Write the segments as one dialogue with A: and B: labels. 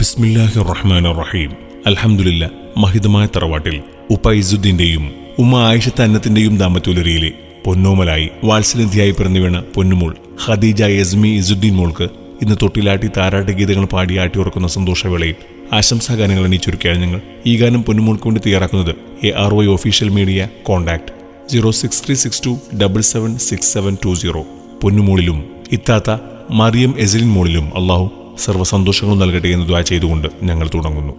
A: ബിസ്മില്ലാഹിർ റഹ്മാനിർ റഹീം. അൽഹംദുലില്ലാ. മഹിതമായ തറവാട്ടിൽ ഉപ്പ ഇസുദ്ദീന്റെയും ഉമ്മ ആയിഷത്ത അന്നത്തിന്റെയും ദാമ്പത്യോലരിയിലെ പൊന്നോമലായി വാത്സല്യധിയായി പിറന്നു വീണ പൊന്നുമോൾ ഖദീജ യസ്മി ഇസുദ്ദീൻ മോൾക്ക് ഇന്ന് തൊട്ടിലാട്ടി താരാട്ട് ഗീതങ്ങൾ പാടി ആട്ടിയുറക്കുന്ന സന്തോഷവേളയിൽ ആശംസാഗാനങ്ങൾ അണിയിച്ചൊരുക്കിയാണ് ഞങ്ങൾ ഈ ഗാനം പൊന്നുമോൾക്ക് വേണ്ടി തയ്യാറാക്കുന്നത്. ARY official media. കോൺടാക്ട് 06362776720. പൊന്നുമോളിലും ഇത്താത്ത മറിയം എസലിൻ മോളിലും അള്ളാഹു സർവ്വസന്തോഷങ്ങളും നൽകട്ടെ എന്ന് ദുആ ചെയ്തുകൊണ്ട് ഞങ്ങൾ തുടങ്ങുന്നു.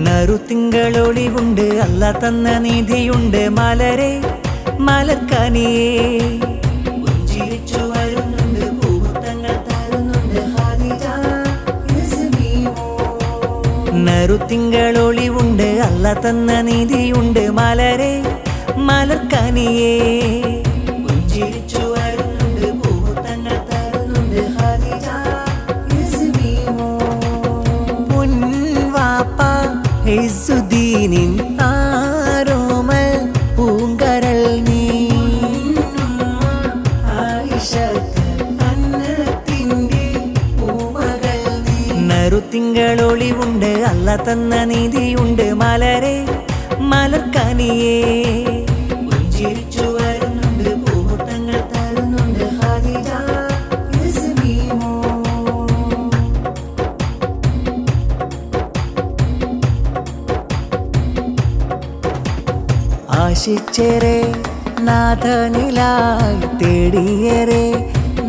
B: നറുത്തിങ്കളൊളിവുണ്ട്, അല്ല തന്ന നിധിയുണ്ട്, മലരെ മലർക്കനിയേ പുഞ്ചിരിച്ചു വരുന്നുണ്ട്, പൂമുത്തങ്ങൾ തരുന്നുണ്ട് ഖദീജ യസ്മി. നറുത്തിങ്കളൊളിവുണ്ട്, അല്ല തന്ന നിധിയുണ്ട്, മലരെ മലർക്കനിയേ പുഞ്ചിരിച്ചു വരുന്നുണ്ട്, പൂമുത്തങ്ങൾ തരുന്നുണ്ട് ഖദീജ യസ്മി. മുൻവാപ്പ ഇസുദ്ദീനിൻ ആരോമൽ പൂങ്കരൾ നീ, ആയിഷത്ത് അന്നത്തിൻ്റെ പൂമകൾ നീ. നറുത്തിങ്കളൊളിവുണ്ട്, അല്ല തന്ന നിധിയുണ്ട്, മലരെ മലർക്കനിയേ പുഞ്ചിരിച്ചു വരുന്നുണ്ട്, പൂമുത്തങ്ങൾ തരുന്നുണ്ട് ഖദീജ യസ്മി. ആശിച്ചേരെ നാഥനിലായി തേടിയേറെ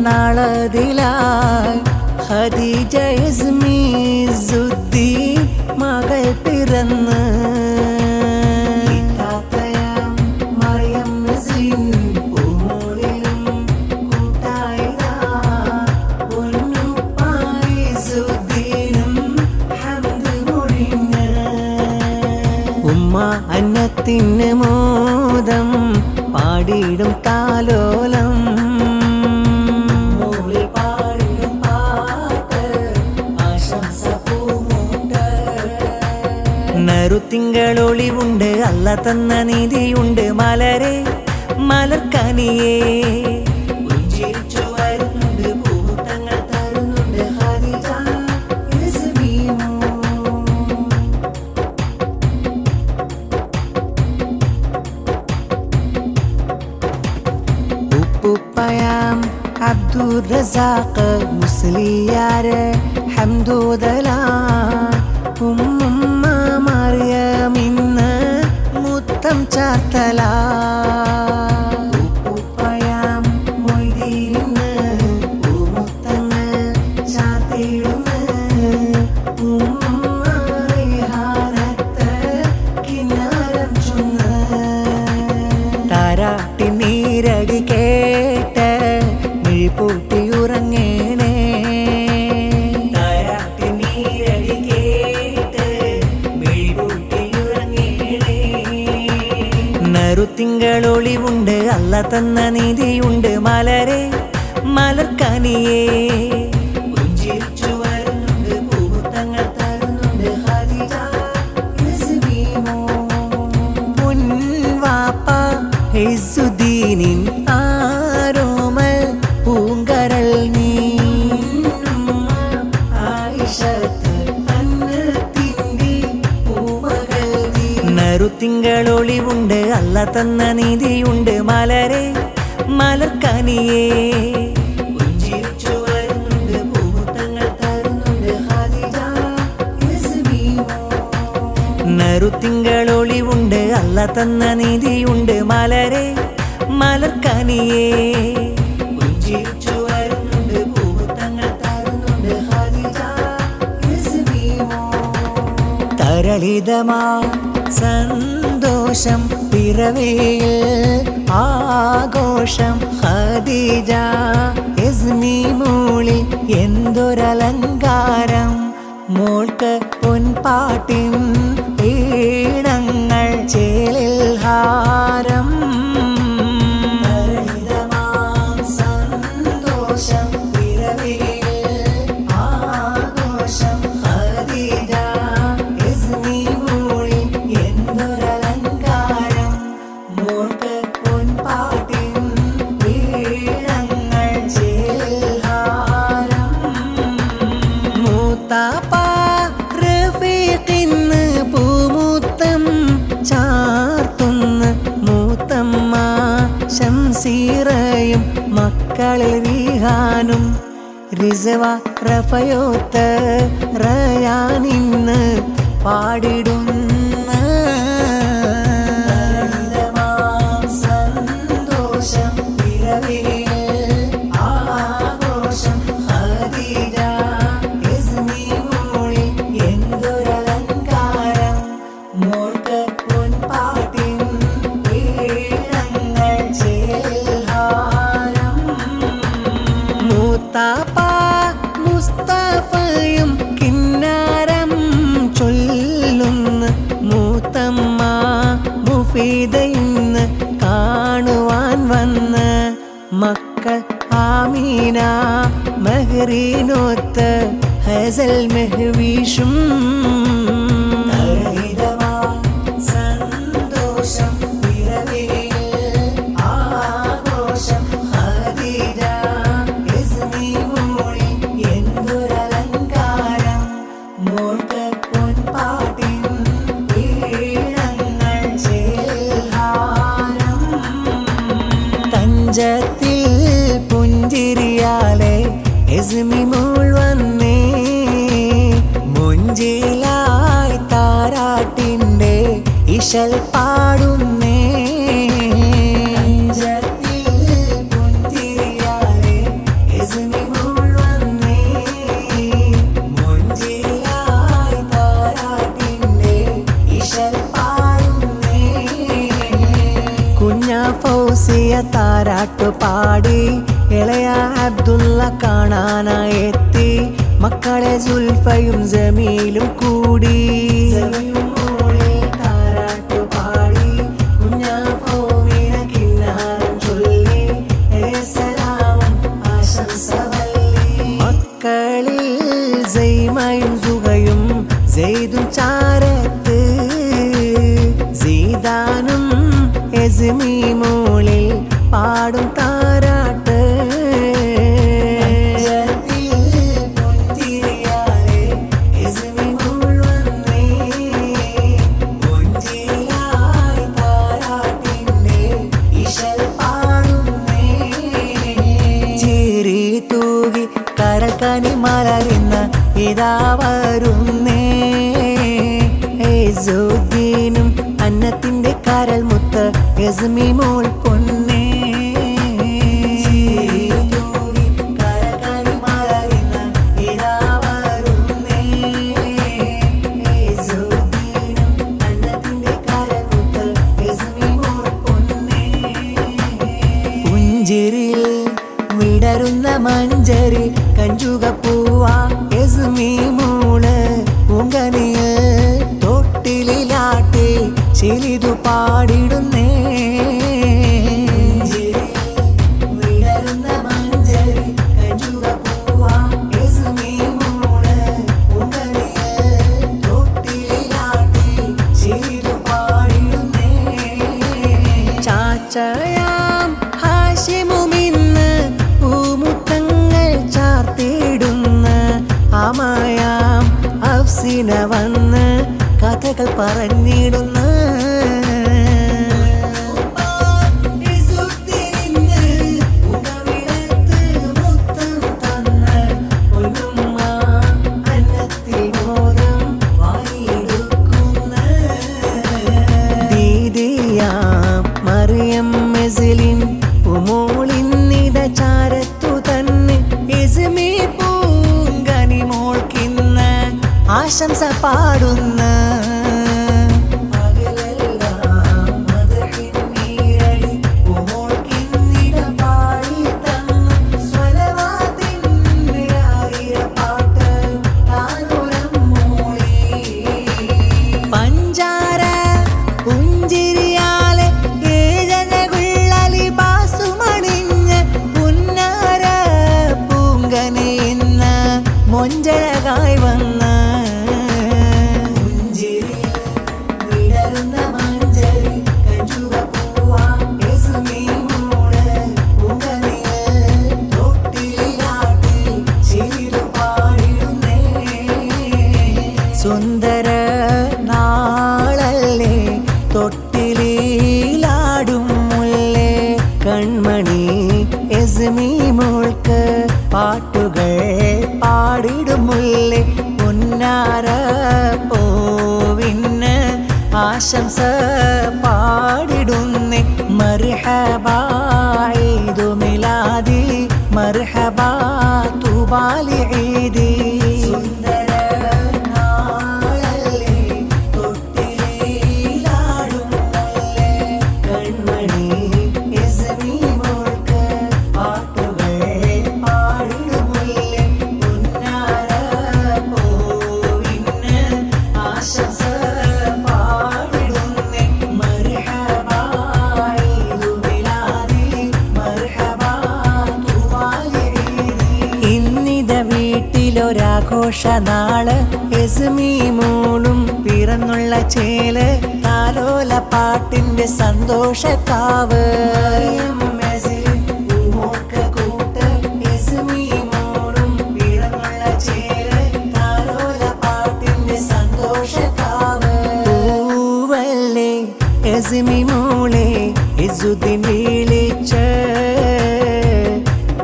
B: നാളതിലായി ഖദീജ യസ്മി ഇസുദ്ദീൻ മകൾ പിറന്ന്. മറിയം എസലിൻ പൂമോളിലും കൂട്ടായിതാ പൊന്നുപ്പ ഇസുദ്ദീനും ഹംദ് മൊഴിഞ്ഞ്. ഉമ്മ അന്നത്തിന് മോദം പാടിയിടും താലോലം, മോളിൽ പാടിടും പാട്ട് ആശംസ പൂമൂട്ട്. നറുത്തിങ്കളൊളിവുണ്ട്, അല്ല തന്ന നിധിയുണ്ട്, മലരെ മലർക്കനിയേ പുഞ്ചിരിച്ചു വരുന്നുണ്ട്, പൂമുത്തങ്ങൾ തരുന്നുണ്ട് ഖദീജ യസ്മി. ഉപ്പുപ്പയാം അബ്ദുർ റസാഖ് മുസ്ലിയാർ ഹംദുദല, ഉമ്മ മറിയമിന്ന് മുത്തം ചാർത്തല. ഉപ്പുപ്പയാം മൊയ്തീന് പൂമുത്തങ്ങൾ ചാർത്തിടുന്ന്, ഉമ്മ റിഹാനത്ത് കിന്നാരം ചൊന്ന്. താരാട്ടി നീരടി കേട്ട് മിഴിപൂട്ടിയുറങ്ങേണേ, താരാട്ടി നീരടി കേട്ട് മിഴിപൂട്ടിയുറങ്ങേണേ. നറുത്തിങ്കളൊളിവുണ്ട്, അല്ല തന്ന നിധിയുണ്ട്, മലരെ മലർക്കനിയേ പുഞ്ചിരിച്ചു വരുന്നുണ്ട്, പൂമുത്തങ്ങൾ തരുന്നുണ്ട് ഖദീജ യസ്മി. മുൻവാപ്പ ഇസുദ്ദീനിൻ ആരോമൽ പൂങ്കരൾ നീ, ആയിഷത്ത് അന്നത്തിൻ്റെ പൂമകൾ നീ. നറുത്തിങ്കളൊളിവുണ്ട്, അല്ല തന്ന നിധിയുണ്ട്, മലരെ മലർക്കനിയേ പുഞ്ചിരിച്ചു വരുന്നുണ്ട്, പൂമുത്തങ്ങൾ തരുന്നുണ്ട് ഖദീജ യസ്മി. നറുത്തിങ്കളൊളിവുണ്ട്, അല്ല തന്ന നിധിയുണ്ട്, മലരെ മലർക്കനിയേ പുഞ്ചിരിച്ചു വരുന്നുണ്ട്, പൂമുത്തങ്ങൾ തരുന്നുണ്ട് ഖദീജ യസ്മി. തരളിതമാ സന്തോഷം പിറവിയിൽ ആഘോഷം, ഖദീജ യസ്മി മോളിൽ എന്തൊരലങ്കാരം, മോൾക്ക് പൊൻപാട്ടിൻ ഈണങ്ങൾ ചേലിൽ ഹാരം. സന്തോഷം പിറവിയിൽ ആഘോഷം, ഖദീജ യസ്മി മോളിൽ എന്തൊരലങ്കാരം, മോൾക്ക് പൊൻപാട്ടിൻ മക്കളിൽ റീഹാനും റിസവ റഫയോത്ത് റയാനിന്ന് പാടിടുന്ന സന്തോഷം പിറവിയിൽ ആഘോഷം ഖദീജ ഇസ്മി മോളിൽ എന്തൊരലങ്കാരം മോൾക്ക് പൊൻപാട്ടിൻ ഈണങ്ങൾ ചേൽഹാരം മൂത്താപ്പ മുസ്തഫയും കിന്നാരം ചൊല്ലുന്ന മൂത്തമ്മ മുഫീദ ഇന്ന് കാണുവാൻ വന്ന് മക്കൾ ആമീന മഹ്റീനൊത്ത് ഹസൽ മെഹ്വീഷും സന്തോഷം പിറവിയിൽ ആഘോഷം ഖദീജ ഇസ്മി മോളിൽ എന്തൊരലങ്കാരം മോൾക്ക് പൊൻപാട്ടിൻ ഈണങ്ങൾ ചേൽഹാരം തഞ്ചത്തിൽ പുഞ്ചിരിയാലെ ഇസ്മി മോൾ വന്നേ മുഞ്ചിലായി താരാട്ടിൻ്റെ ഇശൽ പാടുന്നേ തഞ്ചത്തിൽ പുഞ്ചിരിയാലെ ഇസ്മി മോൾ വന്നേ മുഞ്ചിലായി താരാട്ടിൻ്റെ ഇശൽ പാടുന്നേ കുഞ്ഞ ഫൗസിയ താരാട്ടു പാടി ഇളയ അബ്ദുള്ള കാണാനായെത്തി മക്കളെ സുൽഫയും ജമീലും കൂടി താരാട്ടു പാടി കുഞ്ഞാ ഫൗമിന കിന്നാരം ചൊല്ലി സലാമും ആശംസ മക്കളിൽ സൈമയും സുഹയും സെയ്ദും ചാരത്ത് സീദാനും ഇസ്മി മോളിൽ പാടും താരാട്ട് പുഞ്ചിരിയാലെ ഇസ്മി മോൾ വന്നേ മുഞ്ചിലായി താരാട്ടിൻ്റെ ഇശൽ പാടുന്നേ ചിരി തൂകി കരക്കനി മലരുന്ന ഇതാ വരുന്നേ ഏസുദ്ദീനും അന്നത്തിൻ്റെ കരൽ മുത്ത് ഇസ്മി മോൾ പൊന്നേ പുഞ്ചിരിൽ വിടരുന്ന മഞ്ചരി കഞ്ചുക പൂവാ ഇസ്മി മോള് പൂങ്കനിയിൽ തൊട്ടിലാട്ടി ചിലിതു പാടിടുന്നേ ചാച്ചയാം ഹാഷിമുമിന്ന് പൂമുത്തങ്ങൾ ചാർത്തിടുന്ന ആമായാം അഫ്സിന വന്ന് കഥകൾ പറഞ്ഞിടുന്ന മറിയം മെസിലിൻ ഉമോളിന്നിത ചാരത്തു തന്നെ ഇസ്മി പൂങ്കനി മോൾക്കിന്ന് ആശംസ പാടുന്ന പഞ്ചാര പുഞ്ചിരിയാലെ പുന്നാര പൂങ്കനിന്ന് മൊഞ്ചഴകായി വന്ന പുഞ്ചിരി ആശംസ പാടിടുന്നേ മർഹബാ ഈദു മിലാദി മർഹബാ തുബാലി ഈദി ഘോഷനാള് എസ്മി മോളും പിറന്നുള്ള ചേല് താലോല പാട്ടിന്റെ സന്തോഷക്കാവ് എസ്മി മോളെ ഇസുദ്ദീൻ വിളിച്ച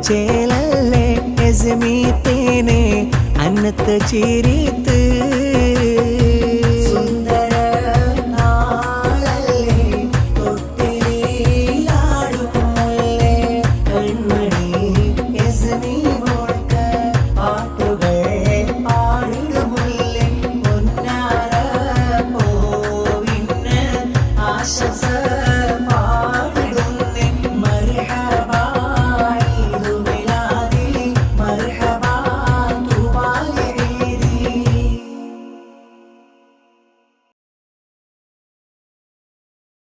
B: ചേലല്ലേ എസ്മി തേനെ അന്നത്ത് ചിരി